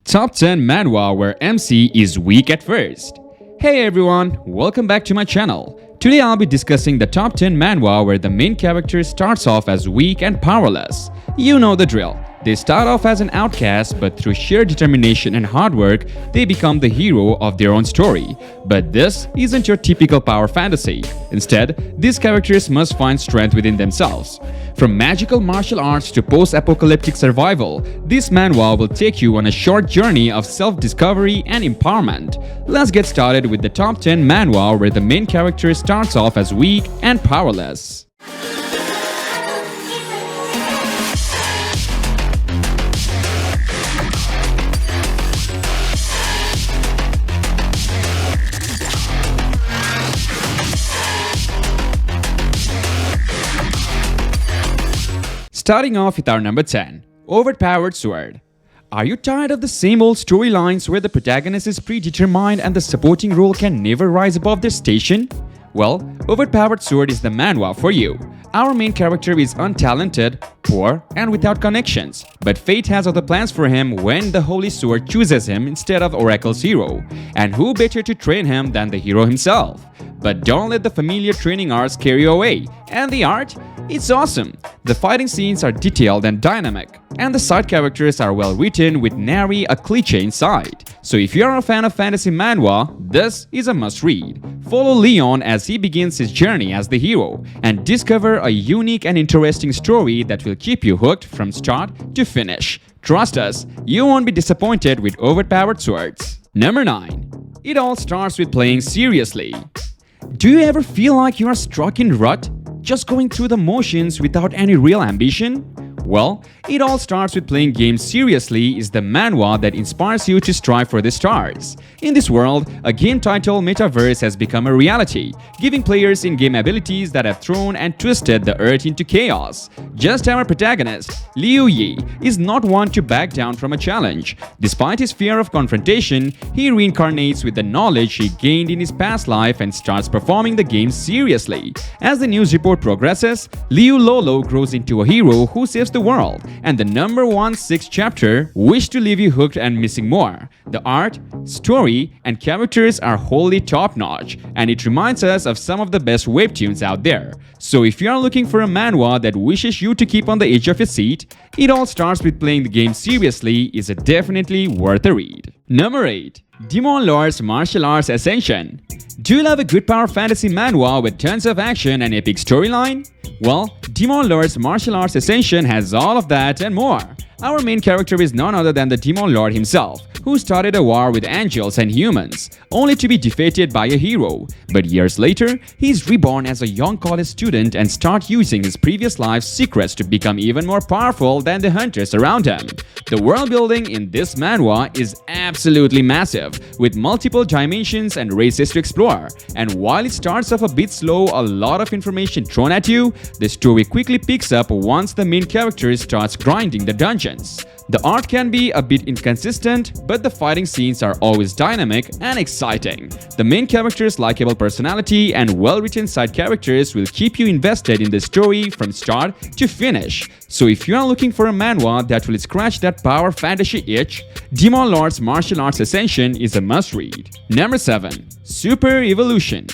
Top 10 Manhwa where MC is weak at first. Hey everyone, welcome back to my channel. Today I'll be discussing the top 10 manhwa where the main character starts off as weak and powerless. You know the drill. They start off as an outcast, but through sheer determination and hard work, they become the hero of their own story. But this isn't your typical power fantasy. Instead, these characters must find strength within themselves. From magical martial arts to post-apocalyptic survival, this manhwa will take you on a short journey of self-discovery and empowerment. Let's get started with the top 10 manhwa where the main character starts off as weak and powerless. Starting off with our number 10, Overpowered Sword. Are you tired of the same old storylines where the protagonist is predetermined and the supporting role can never rise above their station? Well, Overpowered Sword is the manhwa for you. Our main character is untalented, poor, and without connections, but fate has other plans for him when the Holy Sword chooses him instead of Oracle's hero. And who better to train him than the hero himself? But don't let the familiar training arts carry you away. And the art? It's awesome. The fighting scenes are detailed and dynamic, and the side characters are well written with nary a cliché inside. So if you're a fan of fantasy manhwa, this is a must-read. Follow Leon as he begins his journey as the hero, and discover a unique and interesting story that will keep you hooked from start to finish. Trust us, you won't be disappointed with Overpowered Swords. Number 9. It all starts with playing seriously. Do you ever feel like you are stuck in rut? Just going through the motions without any real ambition? Well, It All Starts With Playing Games Seriously is the manhwa that inspires you to strive for the stars. In this world, a game titled Metaverse has become a reality, giving players in-game abilities that have thrown and twisted the earth into chaos. Just our protagonist, Liu Yi, is not one to back down from a challenge. Despite his fear of confrontation, he reincarnates with the knowledge he gained in his past life and starts performing the game seriously. As the news report progresses, Liu Lolo grows into a hero who saves the world, and the number 16 chapter wish to leave you hooked and missing more. The art, story, and characters are wholly top-notch, and it reminds us of some of the best webtoons out there. So if you are looking for a manhwa that wishes you to keep on the edge of your seat, It All Starts With Playing the Game Seriously is a definitely worth a read. Number 8. Demon Lord's Martial Arts Ascension. Do you love a good power fantasy manhwa with tons of action and epic storyline? Well, Demon Lord's Martial Arts Ascension has all of that and more. Our main character is none other than the Demon Lord himself, who started a war with angels and humans, only to be defeated by a hero. But years later, he is reborn as a young college student and starts using his previous life's secrets to become even more powerful than the hunters around him. The world building in this manhwa is absolutely massive, with multiple dimensions and races to explore. And while it starts off a bit slow, a lot of information thrown at you, the story quickly picks up once the main character starts grinding the dungeons. The art can be a bit inconsistent, but the fighting scenes are always dynamic and exciting. The main character's likable personality and well-written side characters will keep you invested in the story from start to finish. So if you are looking for a manhwa that will scratch that power fantasy itch, Demon Lord's Martial Arts Ascension is a must-read. Number 7. Super Evolution.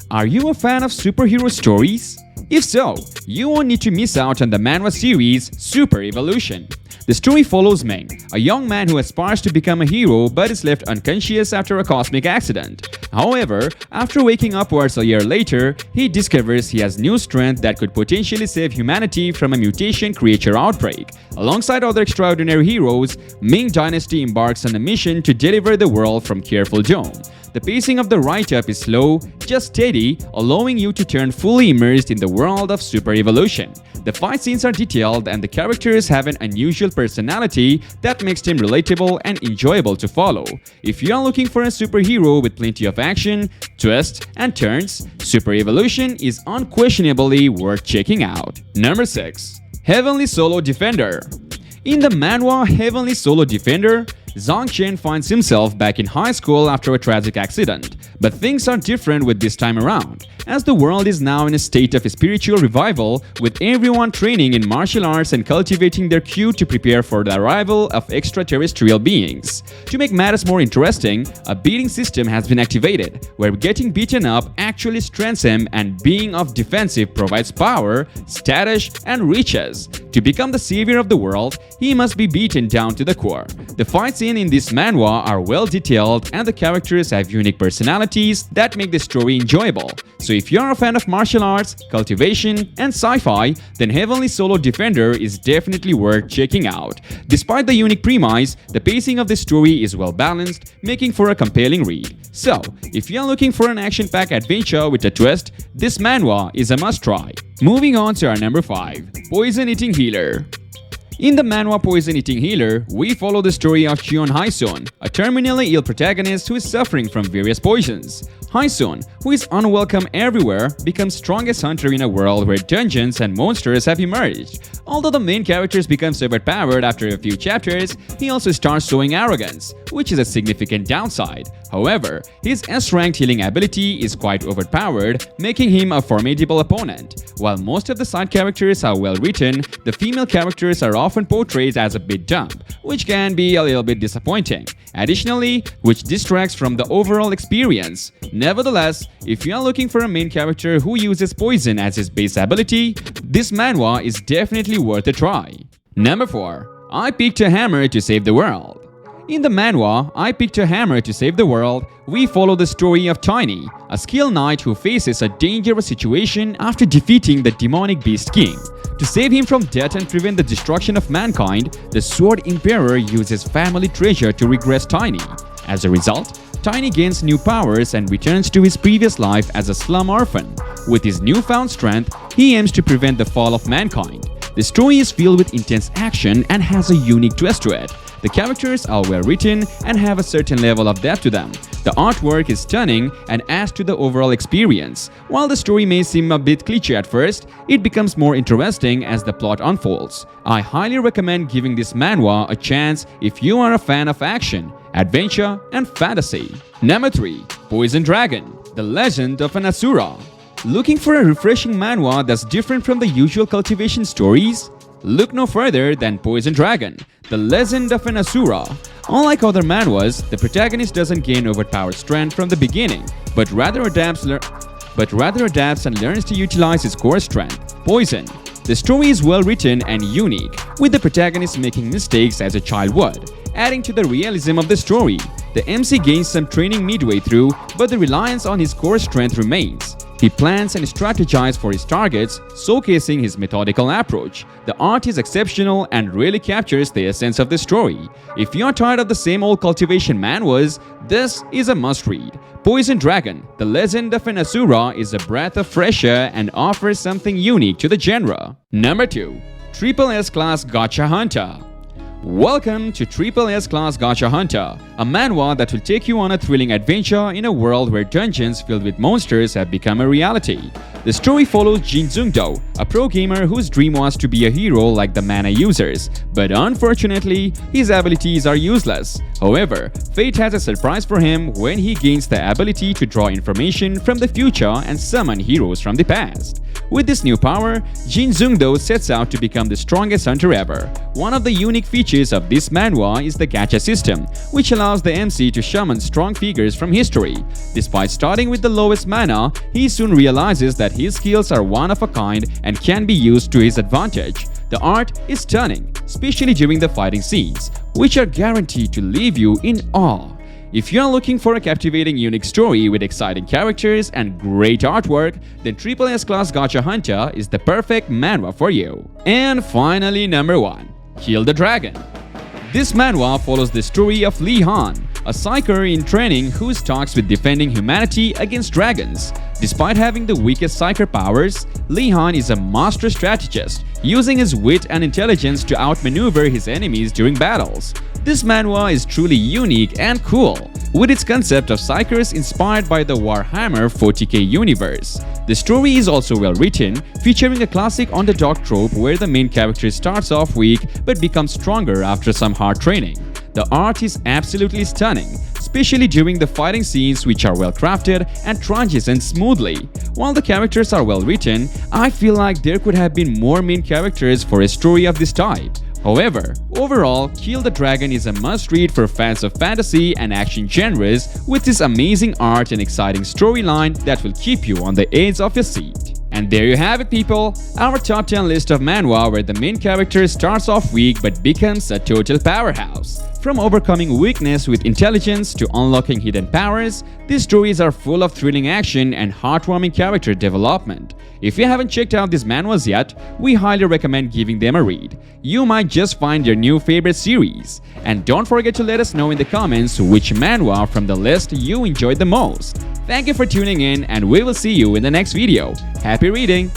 Are you a fan of superhero stories? If so, you won't need to miss out on the manhwa series Super Evolution. The story follows Meng, a young man who aspires to become a hero but is left unconscious after a cosmic accident. However, after waking upwards a year later, he discovers he has new strength that could potentially save humanity from a mutation creature outbreak. Alongside other extraordinary heroes, Ming Dynasty embarks on a mission to deliver the world from Careful Dome. The pacing of the write-up is slow, just steady, allowing you to turn fully immersed in the world of Super Evolution. The fight scenes are detailed and the characters have an unusual personality that makes them relatable and enjoyable to follow. If you are looking for a superhero with plenty of action, twists, and turns, Super Evolution is unquestionably worth checking out. Number 6. Heavenly Solo Defender. In the manhwa Heavenly Solo Defender, Zhang Chen finds himself back in high school after a tragic accident. But things are different with this time around, as the world is now in a state of spiritual revival, with everyone training in martial arts and cultivating their Q to prepare for the arrival of extraterrestrial beings. To make matters more interesting, a beating system has been activated, where getting beaten up actually strengthens him and being of defensive provides power, status, and riches. To become the savior of the world, he must be beaten down to the core. The fight scenes in this manhwa are well detailed and the characters have unique personalities that make the story enjoyable. So if you're a fan of martial arts, cultivation, and sci-fi, then Heavenly Solo Defender is definitely worth checking out. Despite the unique premise, the pacing of the story is well balanced, making for a compelling read. So, if you're looking for an action-packed adventure with a twist, this manhwa is a must-try. Moving on to our number 5, Poison Eating Healer. In the manhwa Poison Eating Healer, we follow the story of Cheon Haesun, a terminally ill protagonist who is suffering from various poisons. Haesun, who is unwelcome everywhere, becomes strongest hunter in a world where dungeons and monsters have emerged. Although the main characters becomes overpowered after a few chapters, he also starts showing arrogance, which is a significant downside. However, his S-ranked healing ability is quite overpowered, making him a formidable opponent. While most of the side characters are well written, the female characters are often portrayed as a bit dumb, which can be a little bit disappointing. Additionally, which distracts from the overall experience. Nevertheless, if you are looking for a main character who uses poison as his base ability, this manhwa is definitely worth a try. Number 4. I Picked a Hammer to Save the World. In the manhwa, I Picked a Hammer to Save the World, we follow the story of Tiny, a skilled knight who faces a dangerous situation after defeating the demonic beast king. To save him from death and prevent the destruction of mankind, the Sword Emperor uses family treasure to regress Tiny. As a result, Tiny gains new powers and returns to his previous life as a slum orphan. With his newfound strength, he aims to prevent the fall of mankind. The story is filled with intense action and has a unique twist to it. The characters are well written and have a certain level of depth to them. The artwork is stunning and adds to the overall experience. While the story may seem a bit cliché at first, it becomes more interesting as the plot unfolds. I highly recommend giving this manhwa a chance if you are a fan of action, adventure, and fantasy. Number 3. Poison Dragon, The Legend of an Asura. Looking for a refreshing manhwa that's different from the usual cultivation stories? Look no further than Poison Dragon, The Legend of an Asura. Unlike other manhwas, the protagonist doesn't gain overpowered strength from the beginning, but rather adapts and learns to utilize his core strength, poison. The story is well written and unique, with the protagonist making mistakes as a child would, adding to the realism of the story. The MC gains some training midway through, but the reliance on his core strength remains. He plans and strategizes for his targets, showcasing his methodical approach. The art is exceptional and really captures the essence of the story. If you're tired of the same old cultivation manhwas, this is a must-read. Poison Dragon, The Legend of an Asura is a breath of fresh air and offers something unique to the genre. Number 2. Triple S Class Gacha Hunter. Welcome to Triple S Class Gacha Hunter, a manhwa that will take you on a thrilling adventure in a world where dungeons filled with monsters have become a reality. The story follows Jin Zungdo, a pro gamer whose dream was to be a hero like the mana users, but unfortunately, his abilities are useless. However, fate has a surprise for him when he gains the ability to draw information from the future and summon heroes from the past. With this new power, Jin Zungdo sets out to become the strongest hunter ever. One of the unique features of this manhwa is the gacha system, which allows the MC to summon strong figures from history. Despite starting with the lowest mana, he soon realizes that his skills are one of a kind and can be used to his advantage. The art is stunning, especially during the fighting scenes, which are guaranteed to leave you in awe. If you're looking for a captivating unique story with exciting characters and great artwork, then Triple S Class Gacha Hunter is the perfect manhwa for you. And finally, number 1. Kill the Dragon. This manhwa follows the story of Li Han, a psyker in training who is tasked with defending humanity against dragons. Despite having the weakest psyker powers, Li Han is a master strategist, using his wit and intelligence to outmaneuver his enemies during battles. This manhwa is truly unique and cool, with its concept of psychers inspired by the Warhammer 40k universe. The story is also well written, featuring a classic underdog trope where the main character starts off weak but becomes stronger after some hard training. The art is absolutely stunning, especially during the fighting scenes, which are well crafted and transition smoothly. While the characters are well written, I feel like there could have been more main characters for a story of this type. However, overall, Kill the Dragon is a must-read for fans of fantasy and action genres with its amazing art and exciting storyline that will keep you on the edge of your seat. And there you have it, people, our top 10 list of manhwa where the main character starts off weak but becomes a total powerhouse. From overcoming weakness with intelligence to unlocking hidden powers, these stories are full of thrilling action and heartwarming character development. If you haven't checked out these manhwas yet, we highly recommend giving them a read. You might just find your new favorite series. And don't forget to let us know in the comments which manhwa from the list you enjoyed the most. Thank you for tuning in, and we will see you in the next video. Happy reading!